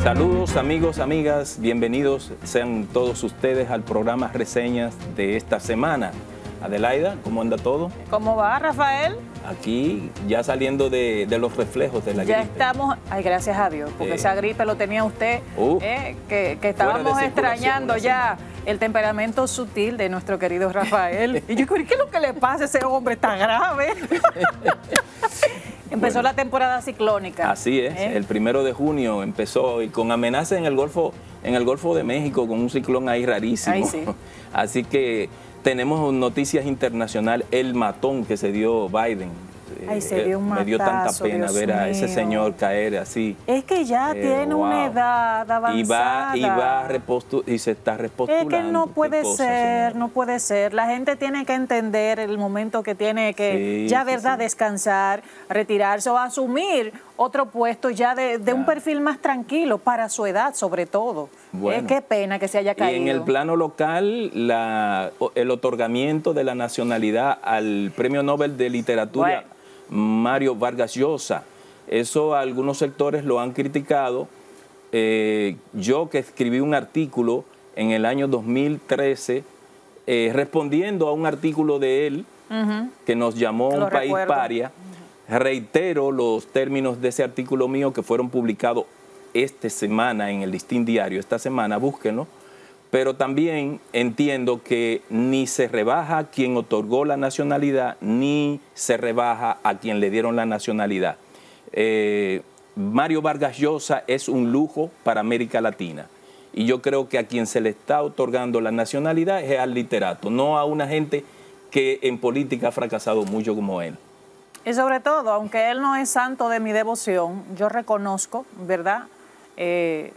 Saludos amigos, amigas, bienvenidos sean todos ustedes al programa Reseñas de esta semana. Adelaida, ¿cómo anda todo? ¿Cómo va, Rafael? Aquí ya saliendo de los reflejos de la gripe. Ya estamos, ay, gracias a Dios, porque esa gripe lo tenía usted, que estábamos extrañando ya el temperamento sutil de nuestro querido Rafael. Y yo, ¿qué es lo que le pasa a ese hombre tan grave? Empezó la temporada ciclónica. Así es, el 1 de junio empezó y con amenaza en el Golfo de México, con un ciclón ahí rarísimo. Ay, sí. Así que tenemos noticias internacionales, el matón que se dio Biden. Ay, se dio un matazo, me dio tanta pena Dios ver a mío. ese señor caer así. Es que ya tiene una edad avanzada. Y se está repostulando. Es que no puede ser, no puede ser. La gente tiene que entender el momento que tiene que descansar, retirarse o asumir otro puesto ya de un perfil más tranquilo para su edad sobre todo. Bueno, qué pena que se haya caído. Y en el plano local, el otorgamiento de la nacionalidad al Premio Nobel de Literatura Mario Vargas Llosa, eso algunos sectores lo han criticado. Yo que escribí un artículo en el año 2013 respondiendo a un artículo de él que nos llamó un país paria, reitero los términos de ese artículo mío que fueron publicados esta semana en el Listín Diario, esta semana, búsquenlo, pero también entiendo que ni se rebaja a quien otorgó la nacionalidad, ni se rebaja a quien le dieron la nacionalidad. Mario Vargas Llosa es un lujo para América Latina y yo creo que a quien se le está otorgando la nacionalidad es al literato, no a una gente que en política ha fracasado mucho como él. Y sobre todo, aunque él no es santo de mi devoción, yo reconozco, ¿verdad?,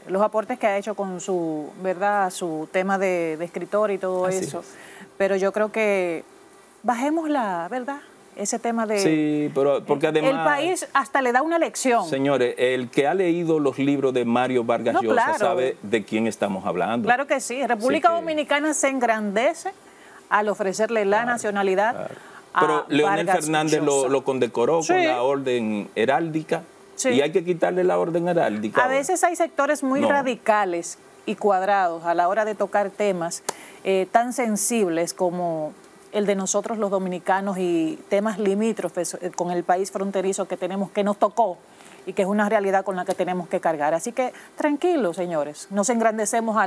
los aportes que ha hecho con su, ¿verdad?, su tema de escritor y todo eso. Pero yo creo que bajemos ¿verdad?, ese tema de... Sí, pero porque además... El país hasta le da una lección. Señores, el que ha leído los libros de Mario Vargas Llosa sabe de quién estamos hablando. Claro que sí. República Dominicana se engrandece al ofrecerle la nacionalidad a Pero Leonel Vargas Fernández lo condecoró con la orden heráldica. Y hay que quitarle la orden heráldica. A veces hay sectores muy radicales y cuadrados a la hora de tocar temas tan sensibles como el de nosotros los dominicanos y temas limítrofes con el país fronterizo que nos tocó y que es una realidad con la que tenemos que cargar. Así que tranquilos, señores, nos engrandecemos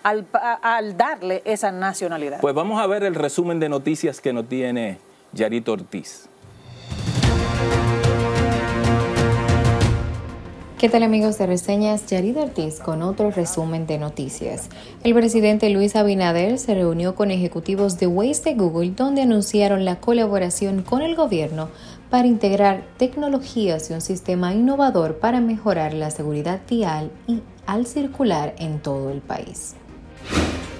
al darle esa nacionalidad. Pues vamos a ver el resumen de noticias que nos tiene Yarito Ortiz. ¿Qué tal amigos de Reseñas? Yarito Ortiz con otro resumen de noticias. El presidente Luis Abinader se reunió con ejecutivos de Waze de Google donde anunciaron la colaboración con el gobierno para integrar tecnologías y un sistema innovador para mejorar la seguridad vial y al circular en todo el país.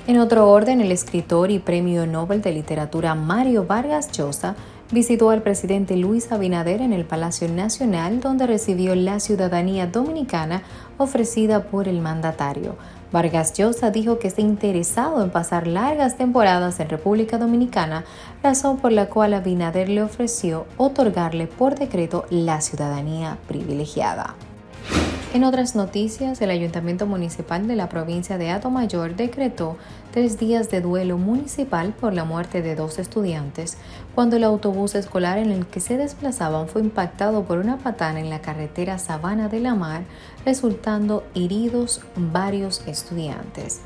En otro orden, el escritor y Premio Nobel de Literatura Mario Vargas Llosa visitó al presidente Luis Abinader en el Palacio Nacional, donde recibió la ciudadanía dominicana ofrecida por el mandatario. Vargas Llosa dijo que está interesado en pasar largas temporadas en República Dominicana, razón por la cual Abinader le ofreció otorgarle por decreto la ciudadanía privilegiada. En otras noticias, el Ayuntamiento Municipal de la provincia de Atomayor decretó 3 días de duelo municipal por la muerte de 2 estudiantes cuando el autobús escolar en el que se desplazaban fue impactado por una patana en la carretera Sabana de la Mar, resultando heridos varios estudiantes.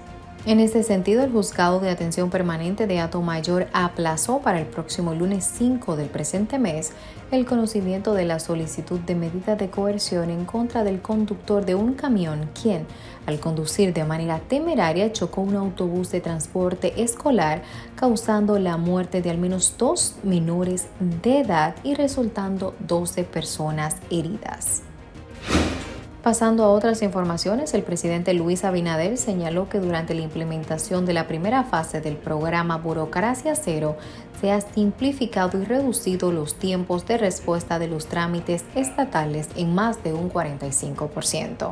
En este sentido, el Juzgado de Atención Permanente de Atomayor aplazó para el próximo lunes 5 del presente mes el conocimiento de la solicitud de medida de coerción en contra del conductor de un camión, quien, al conducir de manera temeraria, chocó un autobús de transporte escolar, causando la muerte de al menos 2 menores de edad y resultando 12 personas heridas. Pasando a otras informaciones, el presidente Luis Abinader señaló que durante la implementación de la primera fase del programa Burocracia Cero se ha simplificado y reducido los tiempos de respuesta de los trámites estatales en más de un 45%.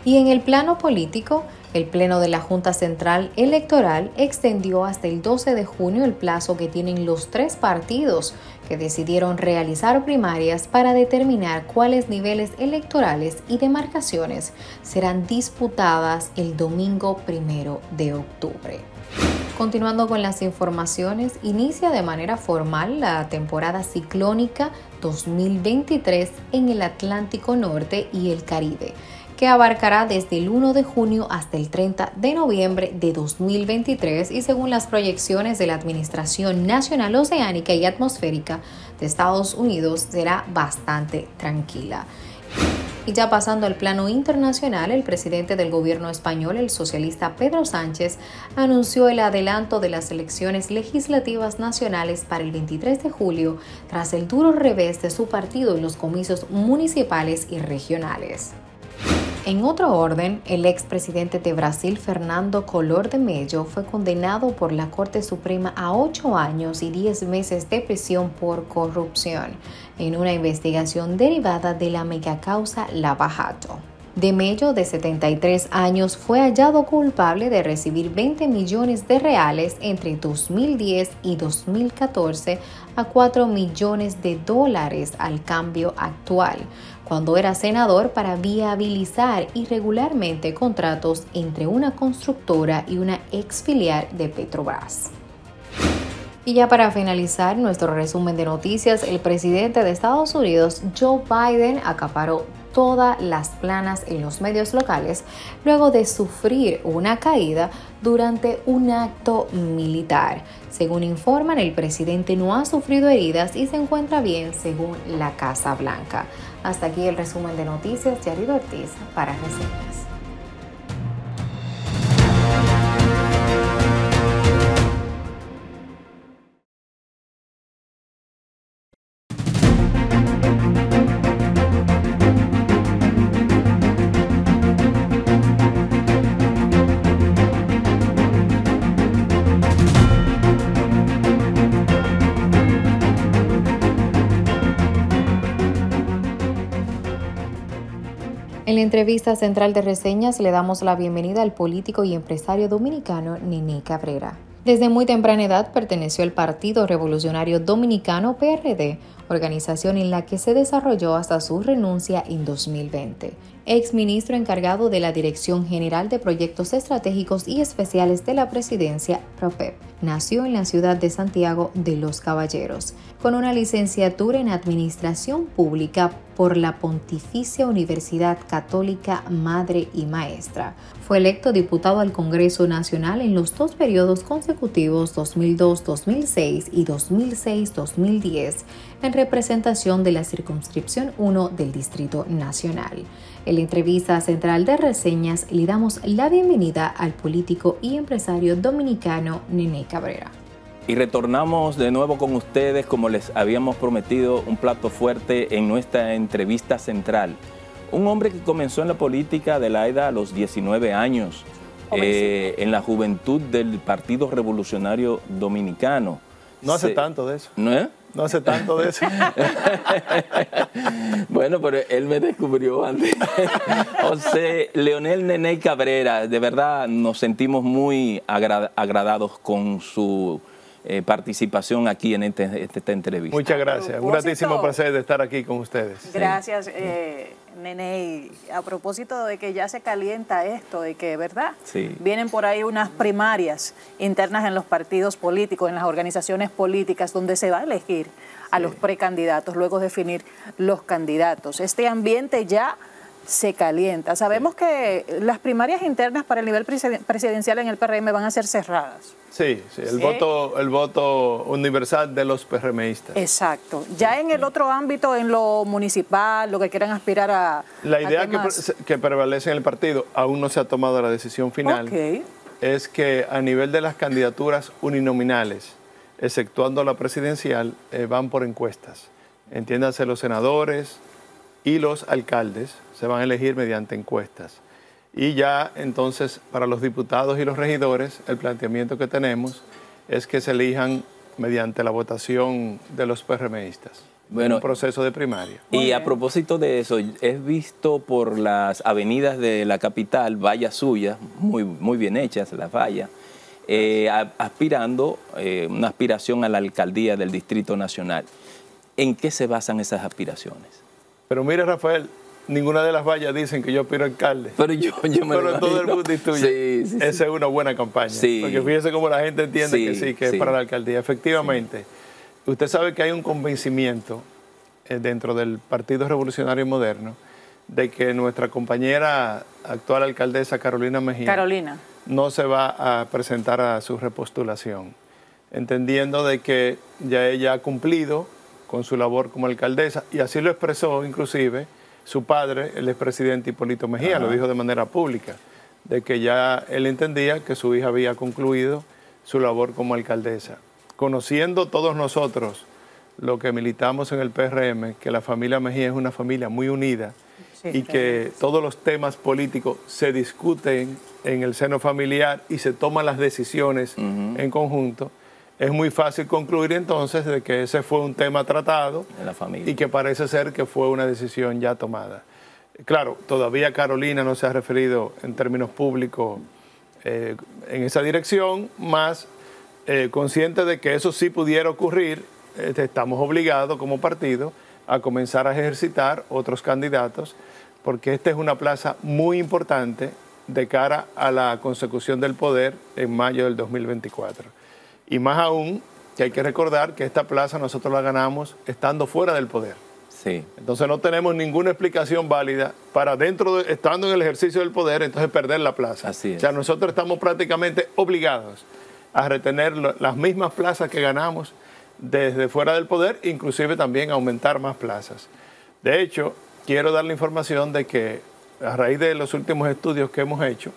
Y en el plano político, el Pleno de la Junta Central Electoral extendió hasta el 12 de junio el plazo que tienen los 3 partidos que decidieron realizar primarias para determinar cuáles niveles electorales y demarcaciones serán disputadas el domingo 1 de octubre. Continuando con las informaciones, inicia de manera formal la temporada ciclónica 2023 en el Atlántico Norte y el Caribe, que abarcará desde el 1 de junio hasta el 30 de noviembre de 2023 y según las proyecciones de la Administración Nacional Oceánica y Atmosférica de Estados Unidos será bastante tranquila. Y ya pasando al plano internacional, el presidente del gobierno español, el socialista Pedro Sánchez, anunció el adelanto de las elecciones legislativas nacionales para el 23 de julio tras el duro revés de su partido en los comicios municipales y regionales. En otro orden, el expresidente de Brasil, Fernando Collor de Mello, fue condenado por la Corte Suprema a 8 años y 10 meses de prisión por corrupción en una investigación derivada de la megacausa Lava Jato. De Mello, de 73 años, fue hallado culpable de recibir 20 millones de reales entre 2010 y 2014 a 4 millones de dólares al cambio actual, cuando era senador, para viabilizar irregularmente contratos entre una constructora y una exfilial de Petrobras. Y ya para finalizar nuestro resumen de noticias, el presidente de Estados Unidos, Joe Biden, acaparó todas las planas en los medios locales luego de sufrir una caída durante un acto militar. Según informan, el presidente no ha sufrido heridas y se encuentra bien según la Casa Blanca. Hasta aquí el resumen de noticias. Yarido Ortiz para Reseñas. En la entrevista central de Reseñas le damos la bienvenida al político y empresario dominicano Nené Cabrera. Desde muy temprana edad perteneció al Partido Revolucionario Dominicano PRD, organización en la que se desarrolló hasta su renuncia en 2020. Exministro encargado de la Dirección General de Proyectos Estratégicos y Especiales de la Presidencia, PROPEP. Nació en la ciudad de Santiago de los Caballeros, con una licenciatura en Administración Pública por la Pontificia Universidad Católica Madre y Maestra. Fue electo diputado al Congreso Nacional en los 2 periodos consecutivos 2002-2006 y 2006-2010 en representación de la Circunscripción 1 del Distrito Nacional. En la entrevista central de Reseñas le damos la bienvenida al político y empresario dominicano Nené Cabrera. Y retornamos de nuevo con ustedes, como les habíamos prometido, un plato fuerte en nuestra entrevista central. Un hombre que comenzó en la política de la EDA a los 19 años, en la juventud del Partido Revolucionario Dominicano. No hace tanto de eso. ¿No es? No hace tanto de eso. Bueno, pero él me descubrió antes. José Leonel Nené Cabrera, de verdad nos sentimos muy agradados con su participación aquí en esta entrevista. Muchas gracias. Un gratísimo placer de estar aquí con ustedes. Gracias, Nené. A propósito de que ya se calienta esto, de que, ¿verdad? Sí. Vienen por ahí unas primarias internas en los partidos políticos, en las organizaciones políticas, donde se va a elegir a los precandidatos, luego definir los candidatos. Este ambiente ya se calienta. Sabemos que las primarias internas para el nivel presidencial en el PRM van a ser cerradas. Sí, el voto universal de los PRMistas. Exacto. Ya en el otro ámbito, en lo municipal, lo que quieran aspirar a... La idea que prevalece en el partido, aún no se ha tomado la decisión final, es que a nivel de las candidaturas uninominales, exceptuando la presidencial, van por encuestas. Entiéndase, los senadores y los alcaldes se van a elegir mediante encuestas. Y ya entonces para los diputados y los regidores el planteamiento que tenemos es que se elijan mediante la votación de los PRMistas. Bueno, un proceso de primaria. Y a propósito de eso, es visto por las avenidas de la capital, vallas suyas, muy bien hechas las vallas, aspirando, una aspiración a la alcaldía del Distrito Nacional. ¿En qué se basan esas aspiraciones? Pero mira, Rafael, ninguna de las vallas dicen que yo aspiro a alcalde. Pero yo me Pero todo el mundo intuye. Sí. Esa es una buena campaña. Sí. Porque fíjese cómo la gente entiende que sí, que es para la alcaldía. Efectivamente, usted sabe que hay un convencimiento dentro del Partido Revolucionario Moderno de que nuestra compañera actual alcaldesa Carolina Mejía no se va a presentar a su repostulación, entendiendo de que ya ella ha cumplido con su labor como alcaldesa, y así lo expresó inclusive su padre, el expresidente Hipólito Mejía. Lo dijo de manera pública, de que ya él entendía que su hija había concluido su labor como alcaldesa. Conociendo todos nosotros lo que militamos en el PRM, que la familia Mejía es una familia muy unida, y que todos los temas políticos se discuten en el seno familiar y se toman las decisiones en conjunto, es muy fácil concluir entonces de que ese fue un tema tratado en la familia, y que parece ser que fue una decisión ya tomada. Claro, todavía Carolina no se ha referido en términos públicos en esa dirección, más consciente de que eso sí pudiera ocurrir, estamos obligados como partido a comenzar a ejercitar otros candidatos, porque esta es una plaza muy importante de cara a la consecución del poder en mayo del 2024. Y más aún, que hay que recordar que esta plaza nosotros la ganamos estando fuera del poder. Sí. Entonces no tenemos ninguna explicación válida para estando en el ejercicio del poder, entonces perder la plaza. Así es. O sea, nosotros estamos prácticamente obligados a retener las mismas plazas que ganamos desde fuera del poder, inclusive también aumentar más plazas. De hecho, quiero dar la información de que a raíz de los últimos estudios que hemos hecho,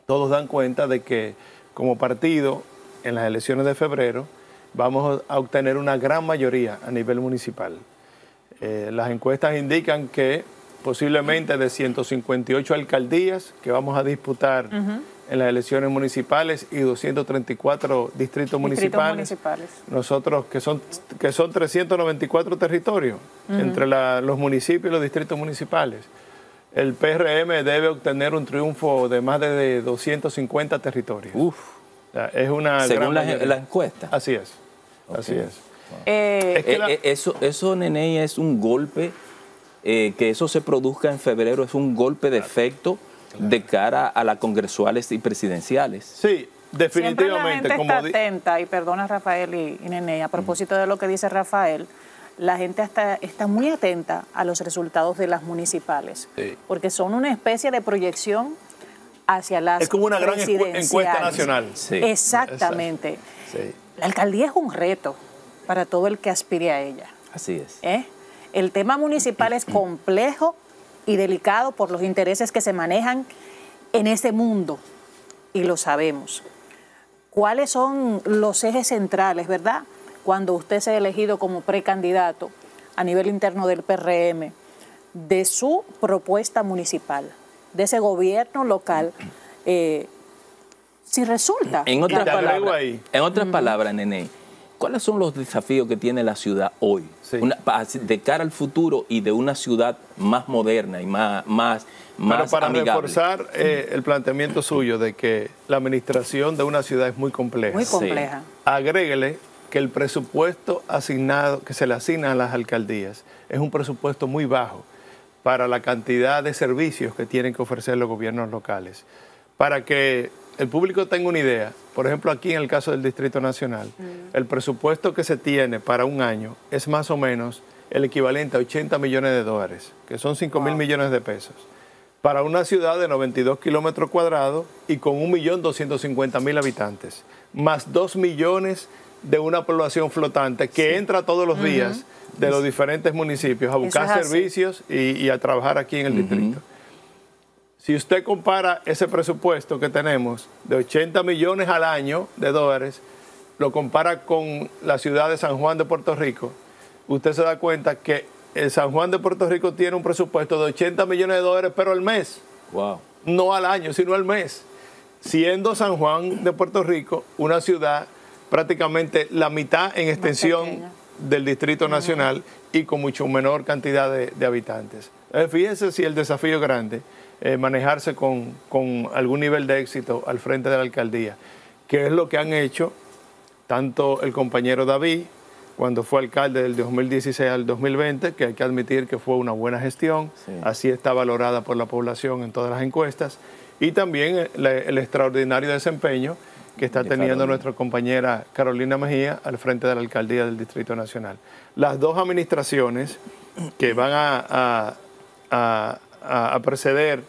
todos dan cuenta de que como partido, en las elecciones de febrero, vamos a obtener una gran mayoría a nivel municipal. Las encuestas indican que posiblemente de 158 alcaldías que vamos a disputar en las elecciones municipales y 234 distritos municipales. Nosotros, que son 394 territorios entre los municipios y los distritos municipales, el PRM debe obtener un triunfo de más de 250 territorios. Es una según la encuesta. Así es. Okay. Así es. Eso, Neney, es un golpe, que eso se produzca en febrero, es un golpe de efecto de cara a las congresuales y presidenciales. Sí, definitivamente. Siempre la gente está atenta, y perdona Rafael y Neney, a propósito de lo que dice Rafael, la gente está muy atenta a los resultados de las municipales, porque son una especie de proyección hacia las es como una gran encuesta nacional. Sí. Exactamente. Sí. La alcaldía es un reto para todo el que aspire a ella. Así es. El tema municipal es complejo y delicado por los intereses que se manejan en ese mundo, y lo sabemos. ¿Cuáles son los ejes centrales, verdad? Cuando usted sea elegido como precandidato a nivel interno del PRM, de su propuesta municipal, de ese gobierno local, si resulta. En otras palabras, Neney, ¿cuáles son los desafíos que tiene la ciudad hoy? Sí. De cara al futuro y de una ciudad más moderna y más para amigable. Reforzar el planteamiento suyo de que la administración de una ciudad es muy compleja. Muy compleja. Sí. Agréguele que el presupuesto asignado, que se le asigna a las alcaldías, es un presupuesto muy bajo para la cantidad de servicios que tienen que ofrecer los gobiernos locales. Para que el público tenga una idea, por ejemplo, aquí en el caso del Distrito Nacional, el presupuesto que se tiene para un año es más o menos el equivalente a 80 millones de dólares, que son 5.000 millones de pesos, para una ciudad de 92 kilómetros cuadrados y con 1.250.000 habitantes, más 2 millones de una población flotante que entra todos los días de los diferentes municipios a buscar servicios y a trabajar aquí en el distrito. Si usted compara ese presupuesto que tenemos de 80 millones al año de dólares, lo compara con la ciudad de San Juan de Puerto Rico, usted se da cuenta que el San Juan de Puerto Rico tiene un presupuesto de 80 millones de dólares, pero al mes. Wow. No al año, sino al mes. Siendo San Juan de Puerto Rico una ciudad prácticamente la mitad en extensión del Distrito Nacional y con mucho menor cantidad de habitantes. Fíjese si el desafío es grande, manejarse con algún nivel de éxito al frente de la alcaldía, que es lo que han hecho tanto el compañero David, cuando fue alcalde del 2016 al 2020, que hay que admitir que fue una buena gestión, sí. Así está valorada por la población en todas las encuestas, y también el extraordinario desempeño que está teniendo nuestra compañera Carolina Mejía al frente de la alcaldía del Distrito Nacional. Las dos administraciones que van a preceder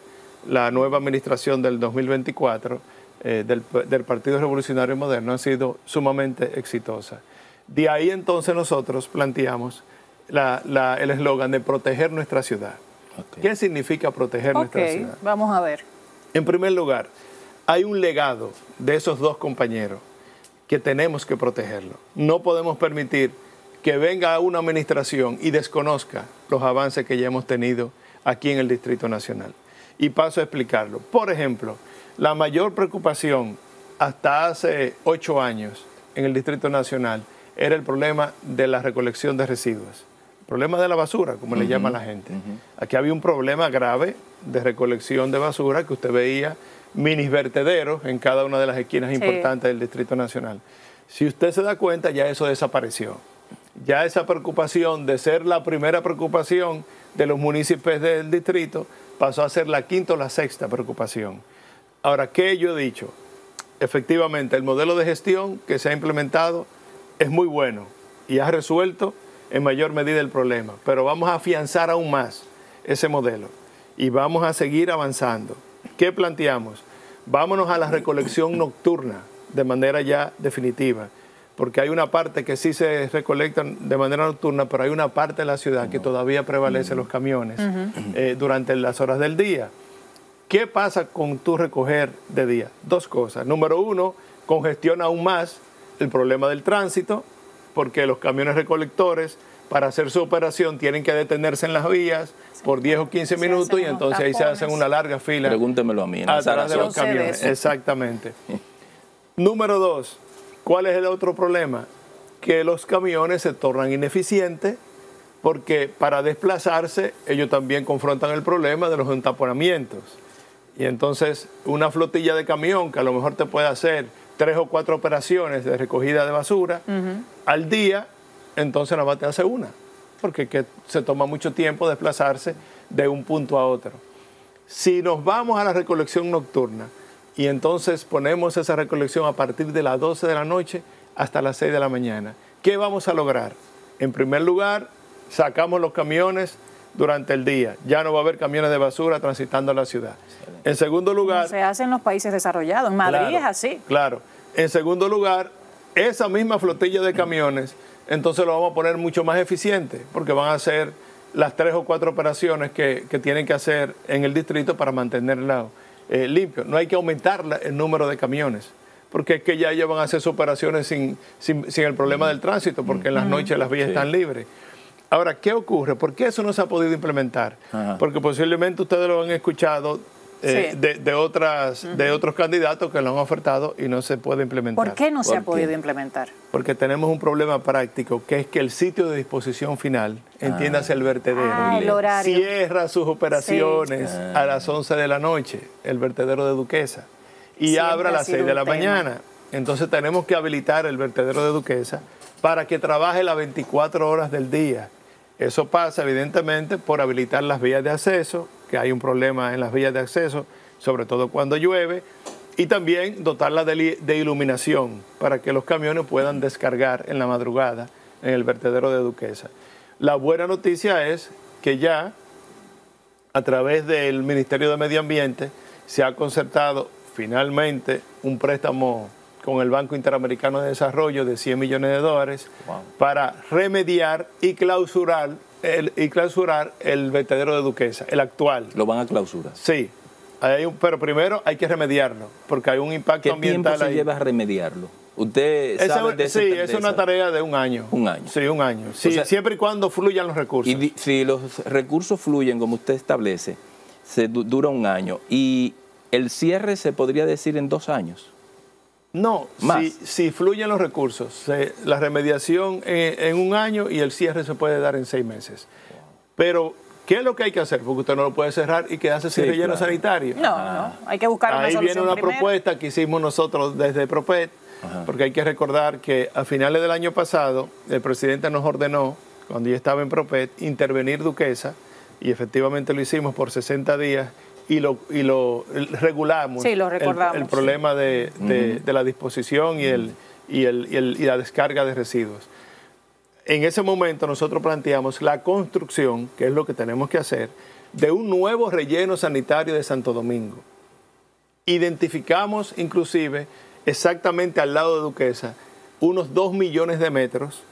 la nueva administración del 2024 del Partido Revolucionario Moderno han sido sumamente exitosas. De ahí entonces nosotros planteamos el eslogan de proteger nuestra ciudad. Okay. ¿Qué significa proteger nuestra ciudad? Vamos a ver. En primer lugar, hay un legado de esos dos compañeros que tenemos que protegerlo. No podemos permitir que venga una administración y desconozca los avances que ya hemos tenido aquí en el Distrito Nacional. Y paso a explicarlo. Por ejemplo, la mayor preocupación hasta hace 8 años en el Distrito Nacional era el problema de la recolección de residuos, el problema de la basura, como le llama la gente. Aquí había un problema grave de recolección de basura que usted veía minis vertederos en cada una de las esquinas importantes del Distrito Nacional. Si usted se da cuenta, ya eso desapareció. Ya esa preocupación de ser la primera preocupación de los municipios del distrito pasó a ser la quinta o la sexta preocupación. Ahora, ¿qué yo he dicho? Efectivamente, el modelo de gestión que se ha implementado es muy bueno y ha resuelto en mayor medida el problema, pero vamos a afianzar aún más ese modelo y vamos a seguir avanzando. ¿Qué planteamos? Vámonos a la recolección nocturna de manera ya definitiva, porque hay una parte que sí se recolectan de manera nocturna, pero hay una parte de la ciudad que todavía prevalece los camiones durante las horas del día. ¿Qué pasa con tu recoger de día? Dos cosas. Número uno, congestiona aún más el problema del tránsito, porque los camiones recolectores para hacer su operación tienen que detenerse en las vías por 10 o 15 minutos y entonces ahí se hacen una larga fila. Pregúntemelo a mí. Atrás de los camiones. Exactamente. Número dos, ¿cuál es el otro problema? Que los camiones se tornan ineficientes porque para desplazarse ellos también confrontan el problema de los entaponamientos. Y entonces una flotilla de camión que a lo mejor te puede hacer 3 o 4 operaciones de recogida de basura al día, entonces nada más te hace una, porque se toma mucho tiempo desplazarse de un punto a otro. Si nos vamos a la recolección nocturna y entonces ponemos esa recolección a partir de las 12 de la noche hasta las 6 de la mañana, ¿qué vamos a lograr? En primer lugar, sacamos los camiones durante el día. Ya no va a haber camiones de basura transitando la ciudad. En segundo lugar... Como se hace en los países desarrollados. En Madrid es así. Claro. En segundo lugar, esa misma flotilla de camiones, entonces lo vamos a poner mucho más eficiente, porque van a hacer las 3 o 4 operaciones que tienen que hacer en el distrito para mantenerla limpio. No hay que aumentar el número de camiones, porque es que ya ellos van a hacer sus operaciones sin el problema del tránsito, porque en las noches las vías están libres. Ahora, ¿qué ocurre? ¿Por qué eso no se ha podido implementar? Porque posiblemente ustedes lo han escuchado de otros candidatos que lo han ofertado y no se puede implementar. ¿Por qué no se ha podido implementar? Porque tenemos un problema práctico, que es que el sitio de disposición final, entiéndase el vertedero, el horario, cierra sus operaciones a las 11 de la noche, el vertedero de Duquesa, y siempre abre a las 6 de la mañana. Entonces tenemos que habilitar el vertedero de Duquesa para que trabaje las 24 horas del día. Eso pasa evidentemente por habilitar las vías de acceso, que hay un problema en las vías de acceso, sobre todo cuando llueve, y también dotarlas de iluminación para que los camiones puedan descargar en la madrugada en el vertedero de Duquesa. La buena noticia es que ya a través del Ministerio de Medio Ambiente se ha concertado finalmente un préstamo con el Banco Interamericano de Desarrollo de $100 millones para remediar y clausurar el vertedero de Duquesa, el actual. ¿Lo van a clausurar? Sí, pero primero hay que remediarlo, porque hay un impacto ambiental. ¿Qué tiempo se lleva a remediarlo? ¿Usted sabe de esa? Sí, es una tarea de un año. ¿Un año? Sí, un año. Sí, o sea, siempre y cuando fluyan los recursos. Y si los recursos fluyen como usted establece, dura un año. ¿Y el cierre se podría decir en 2 años? No, si fluyen los recursos, la remediación en un año y el cierre se puede dar en 6 meses. Pero, ¿qué es lo que hay que hacer? Porque usted no lo puede cerrar y quedarse sin relleno sanitario. No, hay que buscar una solución. Ahí viene una propuesta que hicimos nosotros desde Propet, porque hay que recordar que a finales del año pasado el presidente nos ordenó, cuando yo estaba en Propet, intervenir Duquesa, y efectivamente lo hicimos por 60 días, y lo regulamos, sí, lo recordamos, el problema de la disposición y la descarga de residuos. En ese momento nosotros planteamos la construcción, que es lo que tenemos que hacer, de un nuevo relleno sanitario de Santo Domingo. Identificamos inclusive exactamente al lado de Duquesa unos 2 millones de metros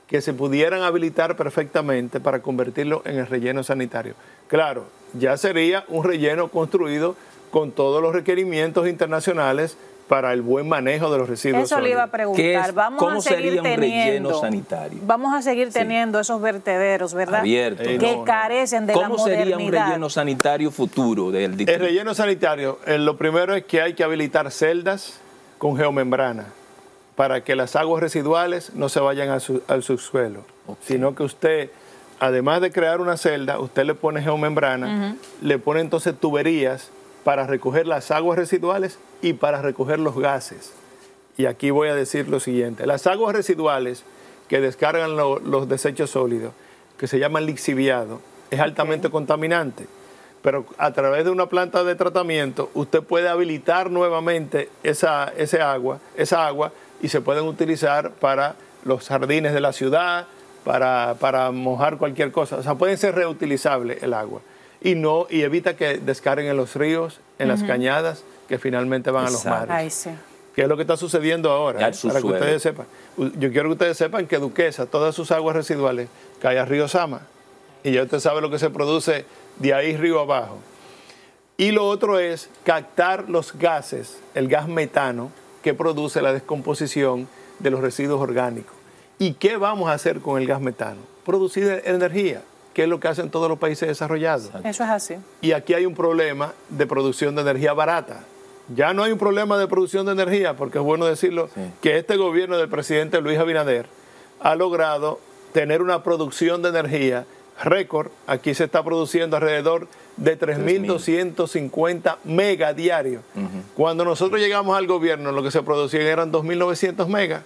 que se pudieran habilitar perfectamente para convertirlo en el relleno sanitario. Claro, ya sería un relleno construido con todos los requerimientos internacionales para el buen manejo de los residuos Eso le iba a preguntar. ¿Cómo sería un relleno sanitario? Vamos a seguir teniendo esos vertederos, ¿verdad? Abiertos. Que carecen de la modernidad. ¿Cómo sería un relleno sanitario futuro del distrito? El relleno sanitario, lo primero es que hay que habilitar celdas con geomembrana para que las aguas residuales no se vayan al subsuelo, sino que usted, además de crear una celda, usted le pone geomembrana, le pone entonces tuberías para recoger las aguas residuales y para recoger los gases. Y aquí voy a decir lo siguiente. Las aguas residuales que descargan los desechos sólidos, que se llaman lixiviado, es altamente contaminante. Pero a través de una planta de tratamiento, usted puede habilitar nuevamente esa agua y se pueden utilizar para los jardines de la ciudad, para mojar cualquier cosa. O sea, pueden ser reutilizables el agua. Y evita que descarguen en los ríos, en las cañadas, que finalmente van a los mares. Ay, sí. ¿Qué es lo que está sucediendo ahora? Para que ustedes sepan. Yo quiero que ustedes sepan que Duquesa, todas sus aguas residuales, caen al río Sama. Y ya usted sabe lo que se produce de ahí río abajo. Y lo otro es captar los gases, el gas metano, que produce la descomposición de los residuos orgánicos. ¿Y qué vamos a hacer con el gas metano? Producir energía, que es lo que hacen todos los países desarrollados. Eso es así. Y aquí hay un problema de producción de energía barata. Ya no hay un problema de producción de energía, porque es bueno decirlo, que este gobierno del presidente Luis Abinader ha logrado tener una producción de energía récord. Aquí se está produciendo alrededor de 3.250 megas diarios. Cuando nosotros llegamos al gobierno, lo que se producían eran 2.900 megas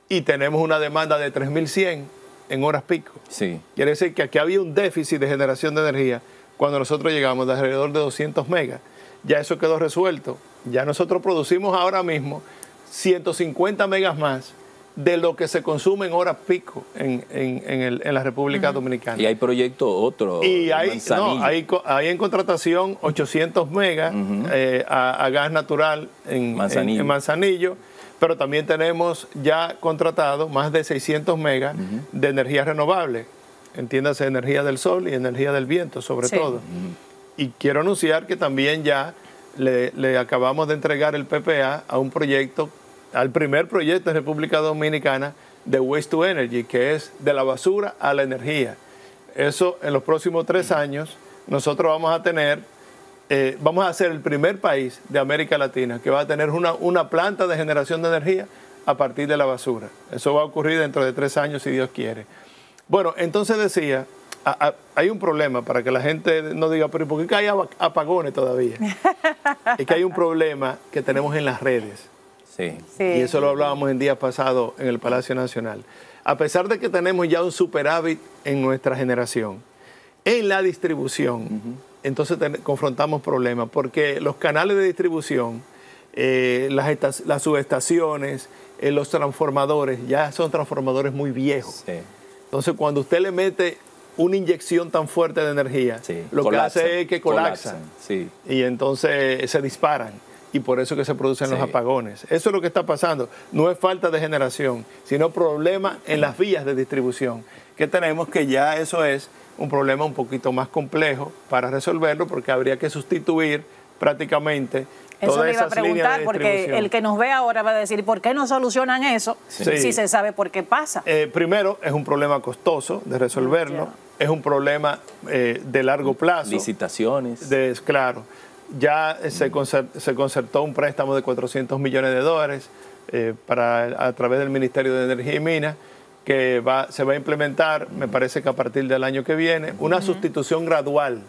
y tenemos una demanda de 3.100 en horas pico. Sí. Quiere decir que aquí había un déficit de generación de energía cuando nosotros llegamos de alrededor de 200 megas. Ya eso quedó resuelto. Ya nosotros producimos ahora mismo 150 megas más de lo que se consume en horas pico en la República Dominicana. Y hay proyecto otro. Y hay en contratación 800 megas a gas natural en Manzanillo, pero también tenemos ya contratado más de 600 megas de energía renovable, entiéndase energía del sol y energía del viento sobre todo. Y quiero anunciar que también ya le acabamos de entregar el PPA a un proyecto, al primer proyecto en República Dominicana de Waste to Energy, que es de la basura a la energía. Eso en los próximos 3 años nosotros vamos a tener, vamos a ser el primer país de América Latina que va a tener una planta de generación de energía a partir de la basura. Eso va a ocurrir dentro de 3 años si Dios quiere. Bueno, entonces decía, hay un problema para que la gente no diga, pero ¿por qué hay apagones todavía? Es que hay un problema que tenemos en las redes. Sí. Y eso lo hablábamos en días pasados en el Palacio Nacional. A pesar de que tenemos ya un superávit en nuestra generación, en la distribución, entonces confrontamos problemas, porque los canales de distribución, las subestaciones, los transformadores, ya son transformadores muy viejos. Sí. Entonces, cuando usted le mete una inyección tan fuerte de energía, lo que hace es que colapsan. Y entonces se disparan. Y por eso que se producen los apagones. Eso es lo que está pasando. No es falta de generación, sino problema en las vías de distribución. Que tenemos que ya eso es un problema un poquito más complejo para resolverlo, porque habría que sustituir prácticamente eso le iba a preguntar, porque el que nos ve ahora va a decir, ¿por qué no solucionan eso si se sabe por qué pasa? Primero, es un problema costoso de resolverlo. Es un problema de largo plazo. Licitaciones. Claro. ya se concertó un préstamo de $400 millones a través del Ministerio de Energía y Minas, que se va a implementar, me parece que a partir del año que viene, una sustitución gradual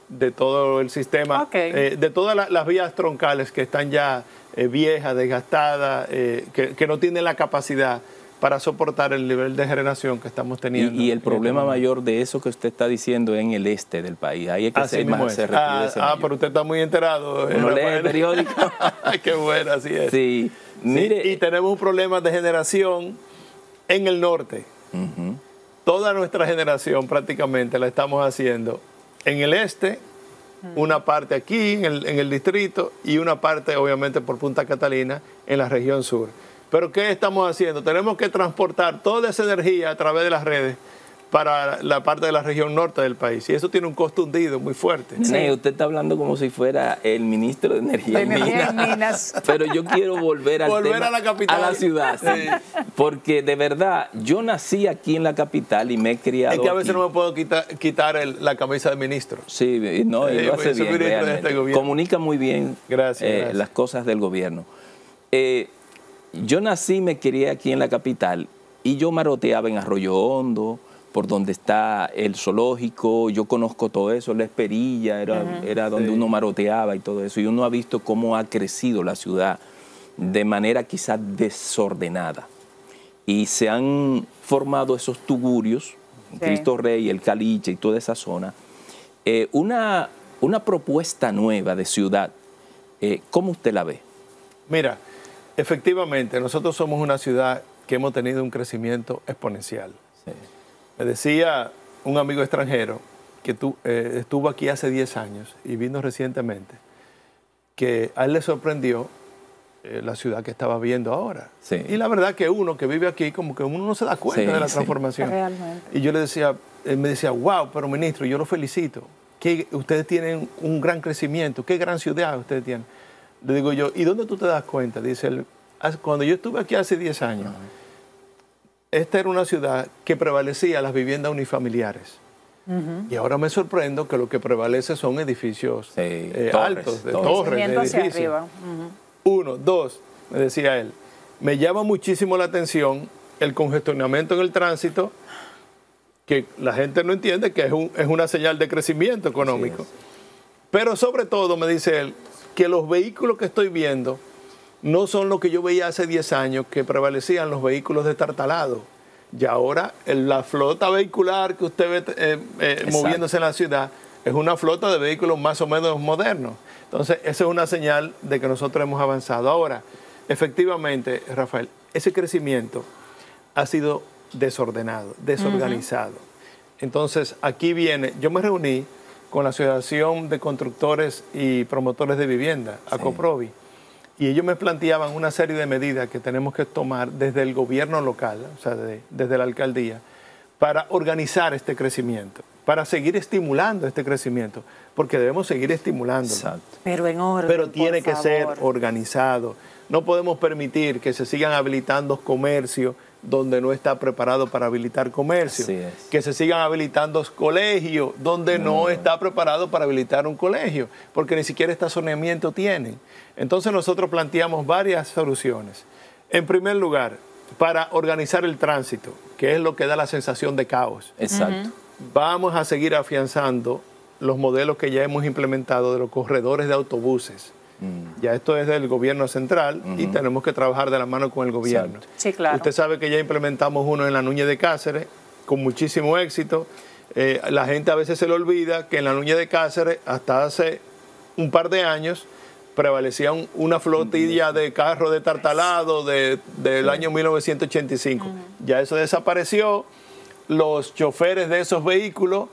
de todo el sistema, de todas las vías troncales que están ya viejas, desgastadas, que no tienen la capacidad para soportar el nivel de generación que estamos teniendo. Y el problema mayor de eso que usted está diciendo es en el este del país. Ahí es que se requiere pero usted está muy enterado. No lee el periódico. Qué bueno, así es. Sí, mire. Sí, y tenemos un problema de generación en el norte. Toda nuestra generación prácticamente la estamos haciendo en el este, una parte aquí en el distrito y una parte obviamente por Punta Catalina en la región sur. Pero ¿qué estamos haciendo? Tenemos que transportar toda esa energía a través de las redes para la parte de la región norte del país. Y eso tiene un costo hundido muy fuerte. Sí. Usted está hablando como si fuera el ministro de Energía y Minas. Pero yo quiero volver al tema, a la capital. A la ciudad. Sí. Porque de verdad, yo nací aquí en la capital y me he criado. Es que a veces aquí. no me puedo quitar la camisa de ministro. Sí, no, y lo hace bien, realmente. Comunica muy bien gracias. Las cosas del gobierno. Yo nací y me crié aquí en la capital y yo maroteaba en Arroyo Hondo, por donde está el zoológico, yo conozco todo eso, La Esperilla, era donde uno maroteaba y todo eso, y uno ha visto cómo ha crecido la ciudad de manera quizás desordenada. Y se han formado esos tugurios, Cristo Rey, el Caliche y toda esa zona. Una propuesta nueva de ciudad, ¿cómo usted la ve? Mira, efectivamente, nosotros somos una ciudad que hemos tenido un crecimiento exponencial. Sí. Me decía un amigo extranjero que estuvo aquí hace 10 años y vino recientemente, que a él le sorprendió la ciudad que estaba viendo ahora. Sí. Y la verdad que uno que vive aquí, como que uno no se da cuenta de la transformación. Realmente. Y yo le decía, él me decía, wow, pero ministro, yo lo felicito, que ustedes tienen un gran crecimiento, qué gran ciudad ustedes tienen. Le digo yo, ¿y dónde tú te das cuenta? Dice él, cuando yo estuve aquí hace 10 años, esta era una ciudad que prevalecía las viviendas unifamiliares. Y ahora me sorprendo que lo que prevalece son edificios altos, torres de edificios. Uno, dos, me decía él, me llama muchísimo la atención el congestionamiento en el tránsito, que la gente no entiende que es una señal de crecimiento económico. Pero sobre todo, me dice él, que los vehículos que estoy viendo no son lo que yo veía hace 10 años, que prevalecían los vehículos destartalados. Y ahora la flota vehicular que usted ve moviéndose en la ciudad es una flota de vehículos más o menos modernos. Entonces, esa es una señal de que nosotros hemos avanzado. Ahora, efectivamente, Rafael, ese crecimiento ha sido desordenado, desorganizado. Entonces, aquí viene, yo me reuní con la Asociación de Constructores y Promotores de Vivienda, ACOPROVI, y ellos me planteaban una serie de medidas que tenemos que tomar desde el gobierno local, o sea, desde la alcaldía, para organizar este crecimiento, para seguir estimulando este crecimiento, porque debemos seguir estimulándolo. Exacto. Pero en orden, pero tiene que ser organizado. No podemos permitir que se sigan habilitando comercios donde no está preparado para habilitar comercio, que se sigan habilitando colegios donde no está preparado para habilitar un colegio, porque ni siquiera estacionamiento tienen. Entonces nosotros planteamos varias soluciones. En primer lugar, para organizar el tránsito, que es lo que da la sensación de caos. Exacto. Vamos a seguir afianzando los modelos que ya hemos implementado de los corredores de autobuses. Ya esto es del gobierno central y tenemos que trabajar de la mano con el gobierno. Sí, claro. Usted sabe que ya implementamos uno en la Núñez de Cáceres con muchísimo éxito. La gente a veces se le olvida que en la Núñez de Cáceres hasta hace un par de años prevalecía una flotilla de carros destartalados del año 1985. Ya eso desapareció. Los choferes de esos vehículos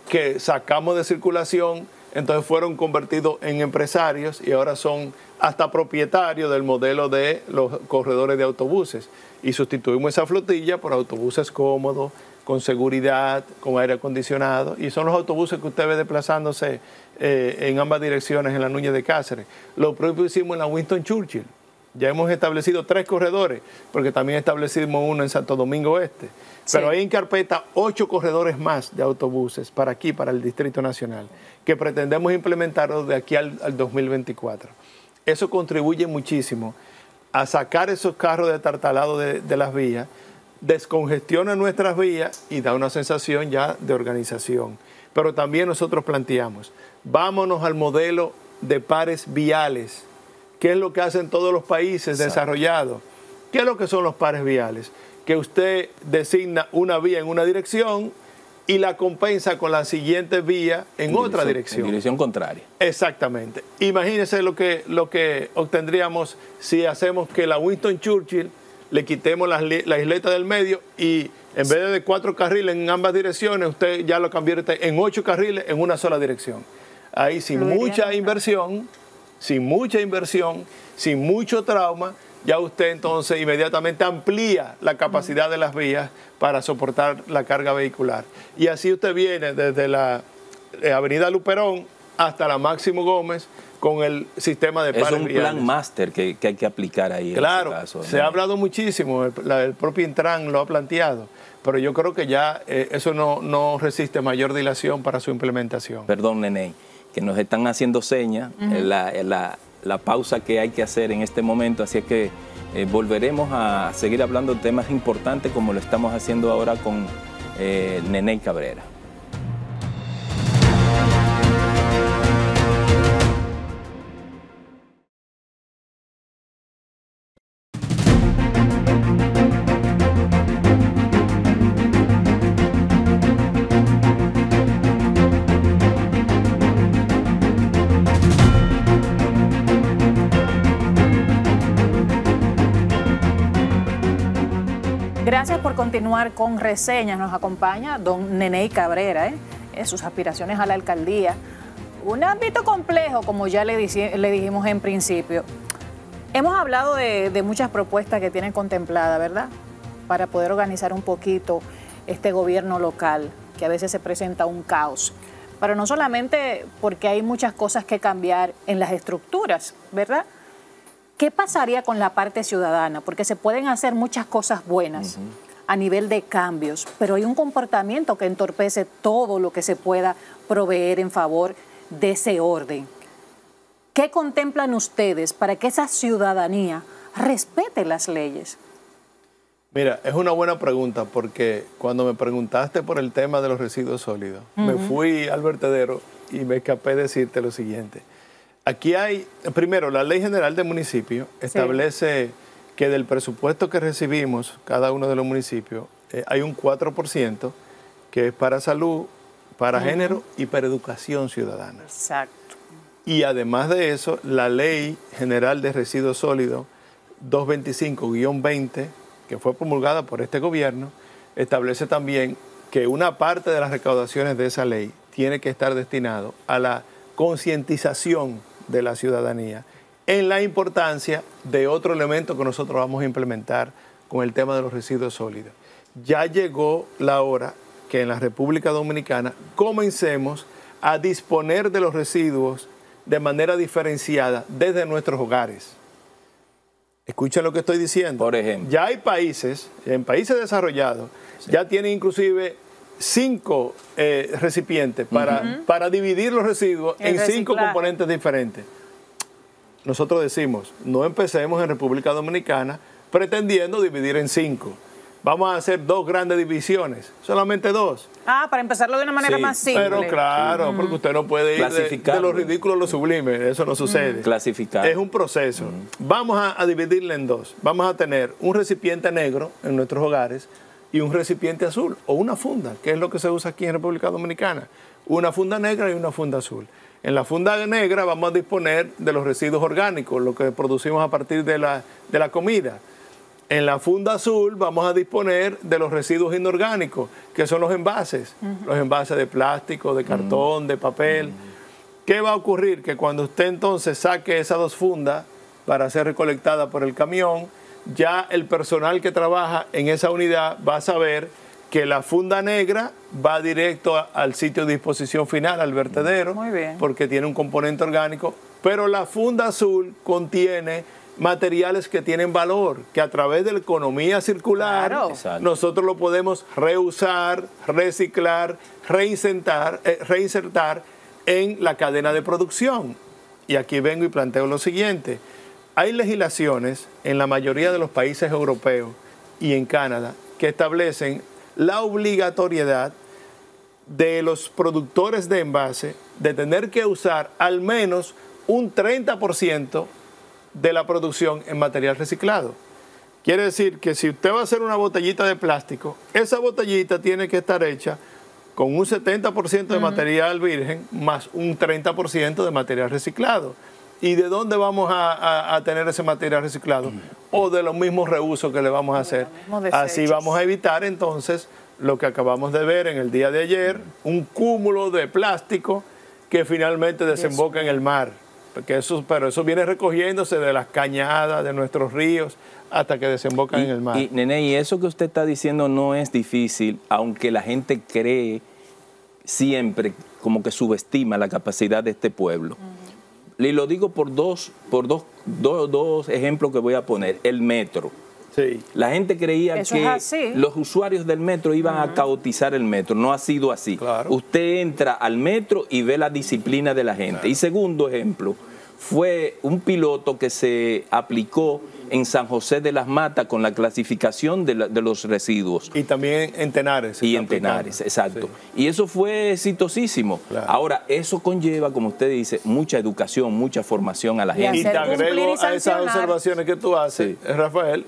que sacamos de circulación, entonces fueron convertidos en empresarios y ahora son hasta propietarios del modelo de los corredores de autobuses. Y sustituimos esa flotilla por autobuses cómodos, con seguridad, con aire acondicionado. Y son los autobuses que usted ve desplazándose en ambas direcciones en la Núñez de Cáceres. Lo propio hicimos en la Winston Churchill. Ya hemos establecido 3 corredores, porque también establecimos uno en Santo Domingo Este. Pero hay en carpeta 8 corredores más de autobuses para aquí, para el Distrito Nacional, que pretendemos implementarlos de aquí al 2024. Eso contribuye muchísimo a sacar esos carros de tartalado de las vías, descongestiona nuestras vías y da una sensación ya de organización. Pero también nosotros planteamos, vámonos al modelo de pares viales, que es lo que hacen todos los países desarrollados. ¿Qué es lo que son los pares viales? Que usted designa una vía en una dirección y la compensa con la siguiente vía en otra dirección. En dirección contraria. Exactamente. Imagínense lo que obtendríamos si hacemos que la Winston Churchill le quitemos la isleta del medio y en vez de 4 carriles en ambas direcciones, usted ya lo convierte en 8 carriles en una sola dirección. Ahí sin mucha inversión, sin mucho trauma, ya usted entonces inmediatamente amplía la capacidad de las vías para soportar la carga vehicular. Y así usted viene desde la avenida Luperón hasta la Máximo Gómez con el sistema de pares viales. Es un plan máster que hay que aplicar ahí. Claro, en ese caso, se ha hablado muchísimo, el propio Intran lo ha planteado, pero yo creo que ya eso no resiste mayor dilación para su implementación. Perdón, Neney, que nos están haciendo señas, la pausa que hay que hacer en este momento, así es que volveremos a seguir hablando de temas importantes como lo estamos haciendo ahora con Neney Cabrera. Gracias por continuar con Reseñas. Nos acompaña don Neney Cabrera, en sus aspiraciones a la alcaldía. Un ámbito complejo, como ya le dijimos en principio. Hemos hablado de muchas propuestas que tienen contemplada, ¿verdad? Para poder organizar un poquito este gobierno local, que a veces se presenta un caos. Pero no solamente porque hay muchas cosas que cambiar en las estructuras, ¿verdad? ¿Qué pasaría con la parte ciudadana? Porque se pueden hacer muchas cosas buenas a nivel de cambios, pero hay un comportamiento que entorpece todo lo que se pueda proveer en favor de ese orden. ¿Qué contemplan ustedes para que esa ciudadanía respete las leyes? Mira, es una buena pregunta porque cuando me preguntaste por el tema de los residuos sólidos, me fui al vertedero y me escapé de decirte lo siguiente. Aquí hay, primero, la Ley General del Municipio establece que del presupuesto que recibimos, cada uno de los municipios, hay un 4% que es para salud, para género y para educación ciudadana. Exacto. Y además de eso, la Ley General de Residuos Sólidos 225-20, que fue promulgada por este gobierno, establece también que una parte de las recaudaciones de esa ley tiene que estar destinado a la concientización de la ciudadanía en la importancia de otro elemento que nosotros vamos a implementar con el tema de los residuos sólidos. Ya llegó la hora que en la República Dominicana comencemos a disponer de los residuos de manera diferenciada desde nuestros hogares. Escuchen lo que estoy diciendo. Por ejemplo. Ya hay países, en países desarrollados, ya tienen inclusive 5 recipientes para dividir los residuos en 5 componentes diferentes. Nosotros decimos, no empecemos en República Dominicana pretendiendo dividir en 5. Vamos a hacer 2 grandes divisiones, solamente 2. Para empezarlo de una manera más simple. Pero claro, porque usted no puede ir de lo ridículo a lo sublime, eso no sucede. Clasificar. Es un proceso. Vamos a dividirla en 2. Vamos a tener un recipiente negro en nuestros hogares y un recipiente azul o una funda, que es lo que se usa aquí en República Dominicana. Una funda negra y una funda azul. En la funda negra vamos a disponer de los residuos orgánicos, lo que producimos a partir de la comida. En la funda azul vamos a disponer de los residuos inorgánicos, que son los envases de plástico, de cartón, de papel. ¿Qué va a ocurrir? Que cuando usted entonces saque esas 2 fundas para ser recolectada por el camión, ya el personal que trabaja en esa unidad va a saber que la funda negra va directo al sitio de disposición final, al vertedero, porque tiene un componente orgánico, pero la funda azul contiene materiales que tienen valor, que a través de la economía circular nosotros lo podemos reusar, reciclar, reinsertar en la cadena de producción. Y aquí vengo y planteo lo siguiente. Hay legislaciones en la mayoría de los países europeos y en Canadá que establecen la obligatoriedad de los productores de envase de tener que usar al menos un 30% de la producción en material reciclado. Quiere decir que si usted va a hacer una botellita de plástico, esa botellita tiene que estar hecha con un 70% de material virgen más un 30% de material reciclado. ¿Y de dónde vamos a tener ese material reciclado? O de los mismos reusos que le vamos a hacer. Así vamos a evitar entonces lo que acabamos de ver en el día de ayer, un cúmulo de plástico que finalmente desemboca en el mar. Pero eso viene recogiéndose de las cañadas, de nuestros ríos, hasta que desembocan en el mar. Y Nene, y eso que usted está diciendo no es difícil, aunque la gente cree siempre como que subestima la capacidad de este pueblo. Y lo digo por dos ejemplos que voy a poner. El metro. Sí. La gente creía que los usuarios del metro iban a caotizar el metro. No ha sido así. Claro. Usted entra al metro y ve la disciplina de la gente. Claro. Y segundo ejemplo, fue un piloto que se aplicó en San José de las Matas con la clasificación de los residuos. Y también en Tenares. Y en Tenares, exacto. Sí. Y eso fue exitosísimo. Claro. Ahora, eso conlleva, como usted dice, mucha educación, mucha formación a la gente. Y te agrego a esas observaciones que tú haces, Rafael,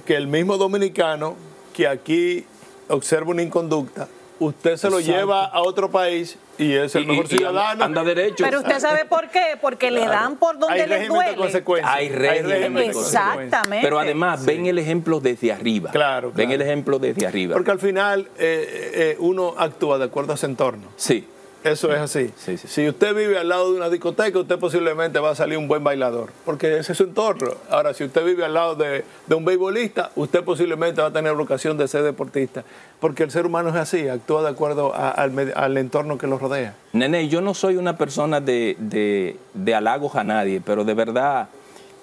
que el mismo dominicano que aquí observa una inconducta, usted se lo lleva a otro país y es el mejor ciudadano. Anda derecho. Pero usted sabe por qué, porque le dan por donde les duele. Hay régimen de consecuencias. Exactamente. Pero además ven el ejemplo desde arriba. Claro. Ven el ejemplo desde arriba. Porque al final uno actúa de acuerdo a su entorno. Sí. Eso es así. Sí, sí. Si usted vive al lado de una discoteca, usted posiblemente va a salir un buen bailador, porque ese es su entorno. Ahora, si usted vive al lado de un beisbolista, usted posiblemente va a tener vocación de ser deportista, porque el ser humano es así, actúa de acuerdo al entorno que lo rodea. Nene, yo no soy una persona de halagos a nadie, pero de verdad,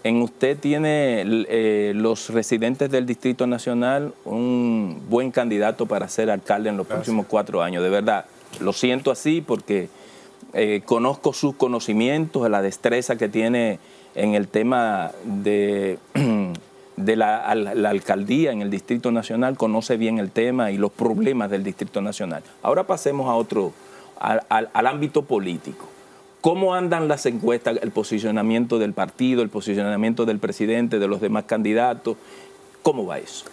en usted tiene los residentes del Distrito Nacional un buen candidato para ser alcalde en los próximos 4 años, de verdad. Lo siento así porque conozco sus conocimientos, la destreza que tiene en el tema de la alcaldía en el Distrito Nacional, conoce bien el tema y los problemas del Distrito Nacional. Ahora pasemos al ámbito político. ¿Cómo andan las encuestas, el posicionamiento del partido, el posicionamiento del presidente, de los demás candidatos? ¿Cómo va eso?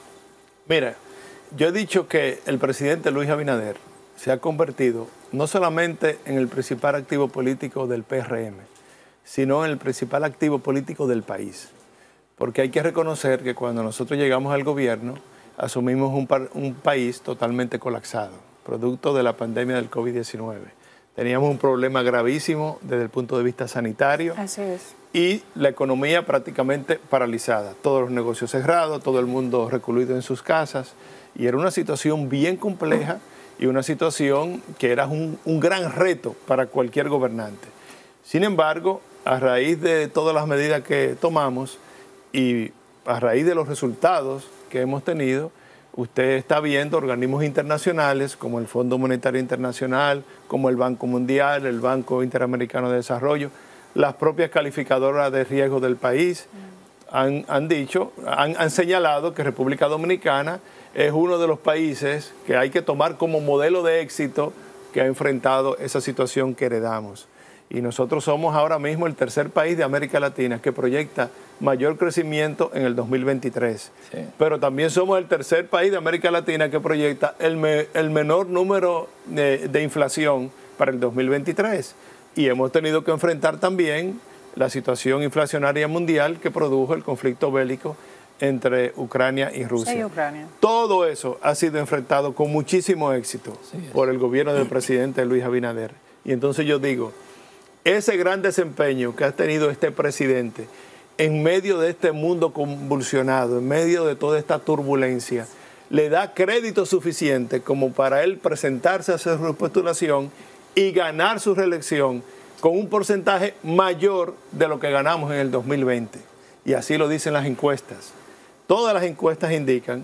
Mira, yo he dicho que el presidente Luis Abinader se ha convertido no solamente en el principal activo político del PRM, sino en el principal activo político del país. Porque hay que reconocer que cuando nosotros llegamos al gobierno, asumimos un país totalmente colapsado, producto de la pandemia del COVID-19. Teníamos un problema gravísimo desde el punto de vista sanitario. Así es. Y la economía prácticamente paralizada. Todos los negocios cerrados, todo el mundo recluido en sus casas. Y era una situación bien compleja y una situación que era un gran reto para cualquier gobernante. Sin embargo, a raíz de todas las medidas que tomamos y a raíz de los resultados que hemos tenido, usted está viendo organismos internacionales como el Fondo Monetario Internacional, como el Banco Mundial, el Banco Interamericano de Desarrollo, las propias calificadoras de riesgo del país han señalado que República Dominicana es uno de los países que hay que tomar como modelo de éxito que ha enfrentado esa situación que heredamos. Y nosotros somos ahora mismo el tercer país de América Latina que proyecta mayor crecimiento en el 2023. Sí. Pero también somos el tercer país de América Latina que proyecta el menor número de inflación para el 2023. Y hemos tenido que enfrentar también la situación inflacionaria mundial que produjo el conflicto bélico entre Ucrania y Rusia. Sí, Ucrania. Todo eso ha sido enfrentado con muchísimo éxito por el gobierno del presidente Luis Abinader. Y entonces yo digo, ese gran desempeño que ha tenido este presidente en medio de este mundo convulsionado, en medio de toda esta turbulencia, le da crédito suficiente como para él presentarse a hacer su postulación y ganar su reelección con un porcentaje mayor de lo que ganamos en el 2020. y así lo dicen las encuestas. Todas las encuestas indican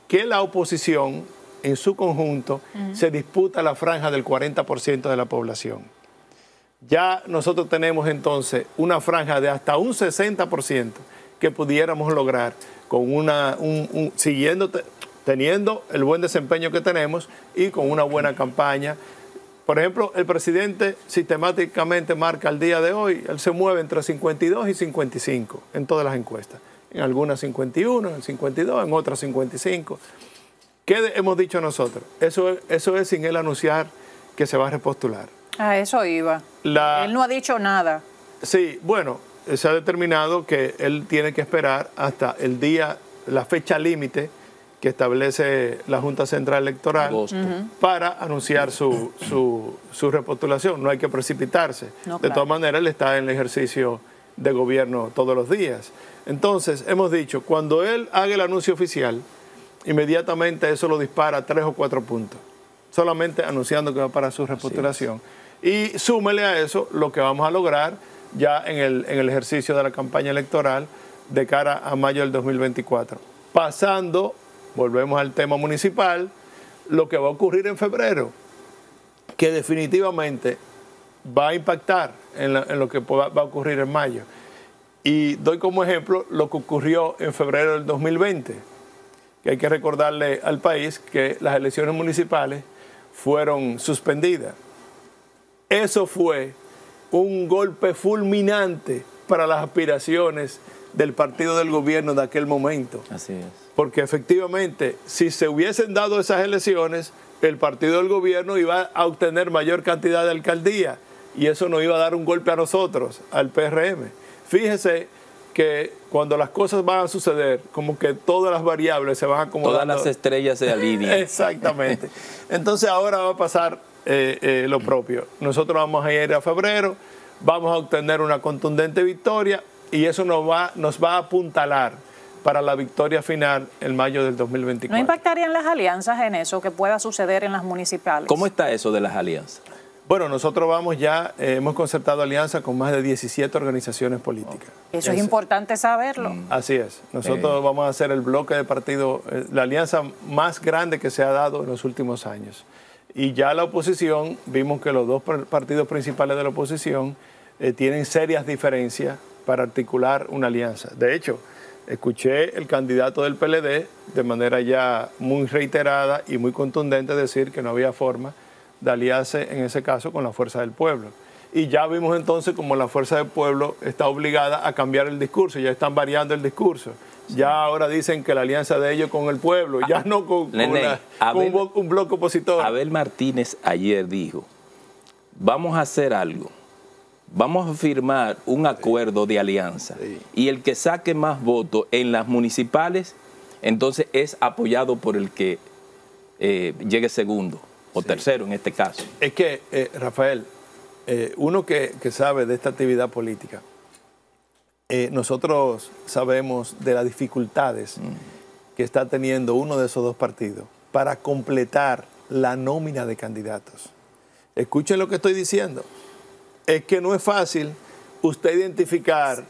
que la oposición en su conjunto se disputa la franja del 40% de la población. Ya nosotros tenemos entonces una franja de hasta un 60% que pudiéramos lograr con teniendo el buen desempeño que tenemos y con una buena campaña. Por ejemplo, el presidente sistemáticamente marca al día de hoy, él se mueve entre 52 y 55 en todas las encuestas. En algunas 51, en 52, en otras 55. ¿Qué hemos dicho nosotros? Eso es sin él anunciar que se va a repostular. A eso iba. Él no ha dicho nada. Sí, bueno, se ha determinado que él tiene que esperar hasta el día, la fecha límite que establece la Junta Central Electoral para anunciar su repostulación. No hay que precipitarse. No, de todas maneras, él está en el ejercicio de gobierno todos los días. Entonces, hemos dicho, cuando él haga el anuncio oficial, inmediatamente eso lo dispara 3 o 4 puntos, solamente anunciando que va para su repostulación. Y súmele a eso lo que vamos a lograr ya en el ejercicio de la campaña electoral de cara a mayo del 2024. Pasando, volvemos al tema municipal, lo que va a ocurrir en febrero, que definitivamente va a impactar en lo que va a ocurrir en mayo. Y doy como ejemplo lo que ocurrió en febrero del 2020, que hay que recordarle al país que las elecciones municipales fueron suspendidas. Eso fue un golpe fulminante para las aspiraciones del partido del gobierno de aquel momento. Así es. Porque efectivamente, si se hubiesen dado esas elecciones, el partido del gobierno iba a obtener mayor cantidad de alcaldía y eso nos iba a dar un golpe a nosotros, al PRM. Fíjese que cuando las cosas van a suceder, como que todas las variables se van acomodando. Todas las estrellas se alinean. Exactamente. Entonces ahora va a pasar lo propio. Nosotros vamos a ir a febrero, vamos a obtener una contundente victoria y eso nos va a apuntalar para la victoria final en mayo del 2024. ¿No impactarían las alianzas en eso que pueda suceder en las municipales? ¿Cómo está eso de las alianzas? Bueno, nosotros hemos concertado alianzas con más de 17 organizaciones políticas. Eso es importante saberlo. Así es. Nosotros vamos a hacer el bloque de partido, la alianza más grande que se ha dado en los últimos años. Y ya la oposición, vimos que los dos partidos principales de la oposición tienen serias diferencias para articular una alianza. De hecho, escuché el candidato del PLD de manera ya muy reiterada y muy contundente decir que no había forma de aliarse en ese caso con la Fuerza del Pueblo. Y ya vimos entonces como la Fuerza del Pueblo está obligada a cambiar el discurso, ya están variando el discurso. Sí. Ya ahora dicen que la alianza de ellos con el pueblo, ya no con un bloque opositor. Abel Martínez ayer dijo, vamos a hacer algo, vamos a firmar un acuerdo de alianza y el que saque más votos en las municipales, entonces es apoyado por el que llegue segundo o tercero en este caso. Es que, Rafael, uno que sabe de esta actividad política, nosotros sabemos de las dificultades que está teniendo uno de esos dos partidos para completar la nómina de candidatos. Escuchen lo que estoy diciendo. Es que no es fácil usted identificar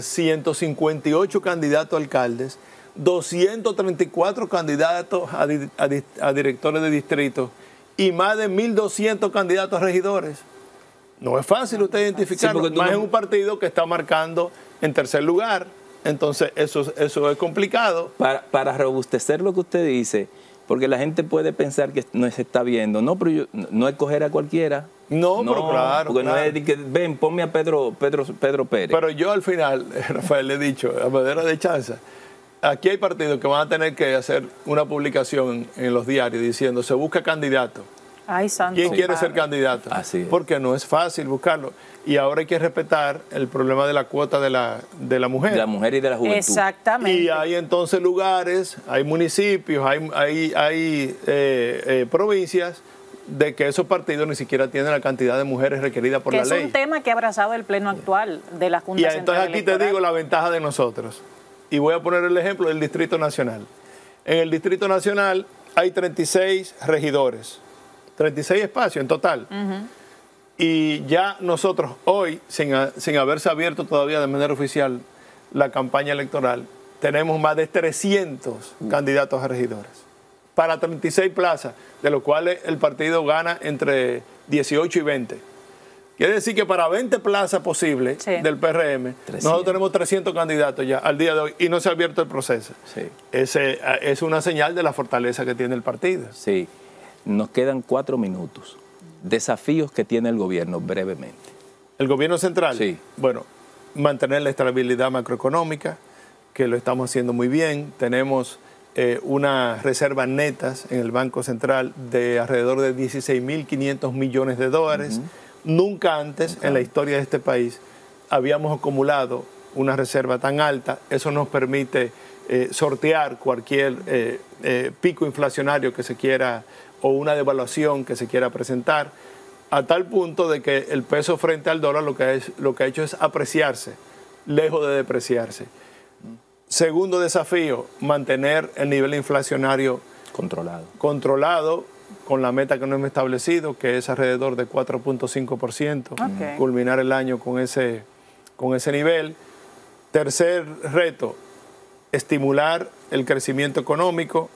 158 candidatos a alcaldes, 234 candidatos a directores de distrito y más de 1.200 candidatos a regidores. No es fácil usted identificarlo, sí, más en un partido que está marcando en tercer lugar. Entonces eso es complicado. Para robustecer lo que usted dice, porque la gente puede pensar que no se está viendo. No, pero no es coger a cualquiera. No, pero claro. Porque claro. No es de que, ven, ponme a Pedro Pérez. Pero yo al final, Rafael, le he dicho, a manera de chanza, aquí hay partidos que van a tener que hacer una publicación en los diarios diciendo, se busca candidato. Ay, santo. ¿Quién quiere ser candidato? Así es. Porque no es fácil buscarlo. Y ahora hay que respetar el problema de la cuota de la mujer. De la mujer y de la juventud. Exactamente. Y hay entonces lugares, hay municipios, hay provincias de que esos partidos ni siquiera tienen la cantidad de mujeres requerida por la ley. Es un tema que ha abrazado el pleno actual de la Junta Central Electoral. Y entonces aquí te digo la ventaja de nosotros. Y voy a poner el ejemplo del Distrito Nacional. En el Distrito Nacional hay 36 regidores. 36 espacios en total. Y ya nosotros hoy, sin haberse abierto todavía de manera oficial la campaña electoral, tenemos más de 300 candidatos a regidores para 36 plazas, de los cuales el partido gana entre 18 y 20. Quiere decir que para 20 plazas posibles del PRM, 300. Nosotros tenemos 300 candidatos ya al día de hoy y no se ha abierto el proceso. Sí. Ese es una señal de la fortaleza que tiene el partido. Sí, nos quedan 4 minutos. Desafíos que tiene el gobierno, brevemente. ¿El gobierno central? Sí. Bueno, mantener la estabilidad macroeconómica, que lo estamos haciendo muy bien. Tenemos unas reservas netas en el Banco Central de alrededor de 16.500 millones de dólares. Nunca antes en la historia de este país habíamos acumulado una reserva tan alta. Eso nos permite sortear cualquier pico inflacionario que se quiera o una devaluación que se quiera presentar, a tal punto de que el peso frente al dólar lo que ha hecho es apreciarse, lejos de depreciarse. Segundo desafío, mantener el nivel inflacionario controlado con la meta que nos hemos establecido, que es alrededor de 4.5%, culminar el año con ese nivel. Tercer reto, estimular el crecimiento económico,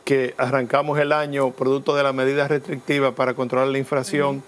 que arrancamos el año producto de las medidas restrictivas para controlar la inflación.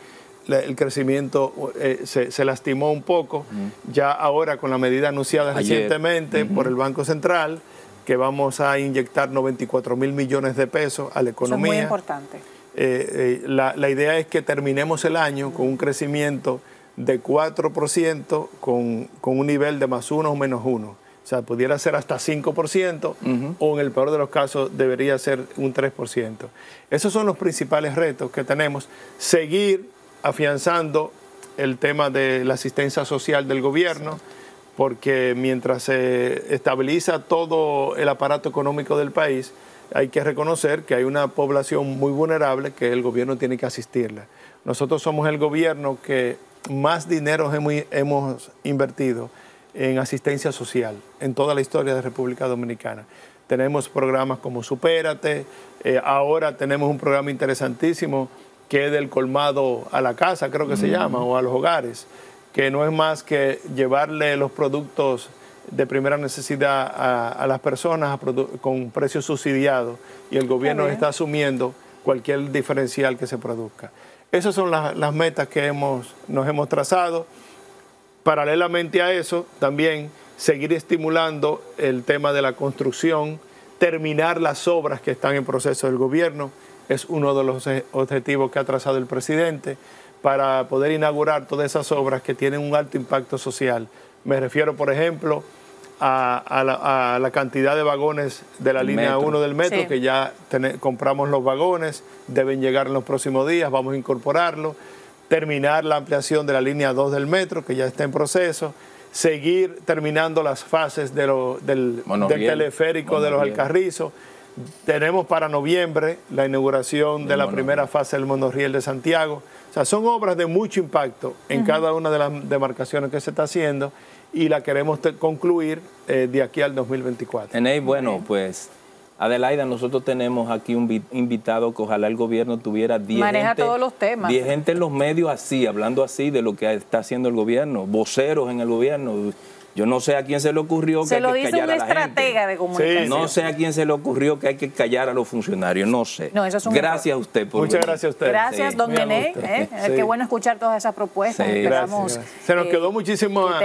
El crecimiento se lastimó un poco. Ya ahora con la medida anunciada recientemente por el Banco Central, que vamos a inyectar 94.000 millones de pesos a la economía. Eso es muy importante. La idea es que terminemos el año con un crecimiento de 4% con un nivel de +1 o -1. O sea, pudiera ser hasta 5% o en el peor de los casos debería ser un 3%. Esos son los principales retos que tenemos. Seguir afianzando el tema de la asistencia social del gobierno, porque mientras se estabiliza todo el aparato económico del país, hay que reconocer que hay una población muy vulnerable que el gobierno tiene que asistirla. Nosotros somos el gobierno que más dinero hemos invertido en asistencia social en toda la historia de República Dominicana. Tenemos programas como Supérate, ahora tenemos un programa interesantísimo que es del colmado a la casa, creo que se llama, o a los hogares, que no es más que llevarle los productos de primera necesidad a las personas con precios subsidiados, y el gobierno está asumiendo cualquier diferencial que se produzca. Esas son las metas que nos hemos trazado. Paralelamente a eso, también seguir estimulando el tema de la construcción, terminar las obras que están en proceso del gobierno, es uno de los objetivos que ha trazado el presidente para poder inaugurar todas esas obras que tienen un alto impacto social. Me refiero, por ejemplo, a la cantidad de vagones de la línea 1 del metro, que ya compramos los vagones, deben llegar en los próximos días, vamos a incorporarlos. Terminar la ampliación de la línea 2 del metro, que ya está en proceso, seguir terminando las fases del teleférico de los Alcarrizos. Tenemos para noviembre la inauguración de la primera fase del monorriel de Santiago. O sea, son obras de mucho impacto en cada una de las demarcaciones que se está haciendo y la queremos concluir de aquí al 2024. Bueno, pues Adelaida, nosotros tenemos aquí un invitado que ojalá el gobierno tuviera 10 Maneja todos los temas. 10 gente en los medios así, hablando así de lo que está haciendo el gobierno, voceros en el gobierno. Yo no sé a quién se le ocurrió que hay que callar a la gente. Se lo dice un estratega de comunicación. No sé a quién se le ocurrió que hay que callar a los funcionarios, no sé. No, eso es un gracias a usted por Muchas gracias a usted. Gracias, don Nené. Qué bueno escuchar todas esas propuestas. Esperamos, se nos quedó muchísimas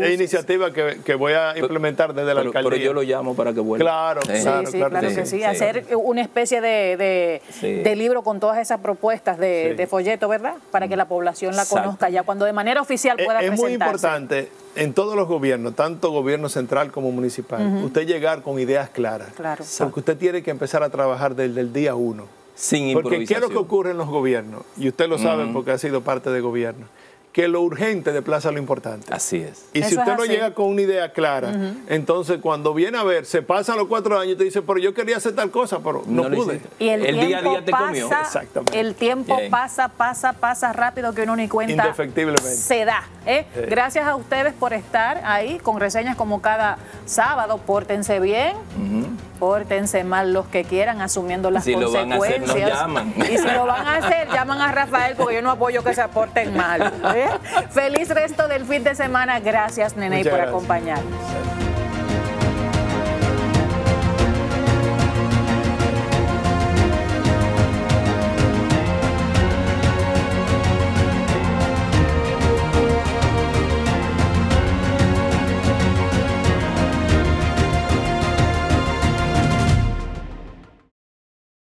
iniciativas que voy a implementar desde la alcaldía. Pero yo lo llamo para que vuelva. Claro que sí. Hacer una especie de libro con todas esas propuestas de folleto, ¿verdad? Para que la población la conozca ya cuando de manera oficial pueda presentarse. Es muy importante en todos los gobiernos, tanto gobierno central como municipal, usted llegar con ideas claras. Claro. Porque usted tiene que empezar a trabajar desde el día 1. Sin improvisación. Porque ¿qué es lo que ocurre en los gobiernos? Y usted lo sabe porque ha sido parte de gobierno. Que lo urgente desplaza lo importante. Así es. Y si usted no llega con una idea clara, entonces cuando viene a ver, se pasan los 4 años y te dice, pero yo quería hacer tal cosa, pero no pude. Y el día a día te comió. Exactamente. El tiempo pasa rápido que uno ni cuenta. Indefectiblemente. Se da. Gracias a ustedes por estar ahí con reseñas como cada sábado. Pórtense bien. Pórtense mal los que quieran, asumiendo las consecuencias. Si lo van a hacer, nos llaman. Y si lo van a hacer, llaman a Rafael, porque yo no apoyo que se porten mal. Feliz resto del fin de semana. Gracias, Neney, por acompañarnos.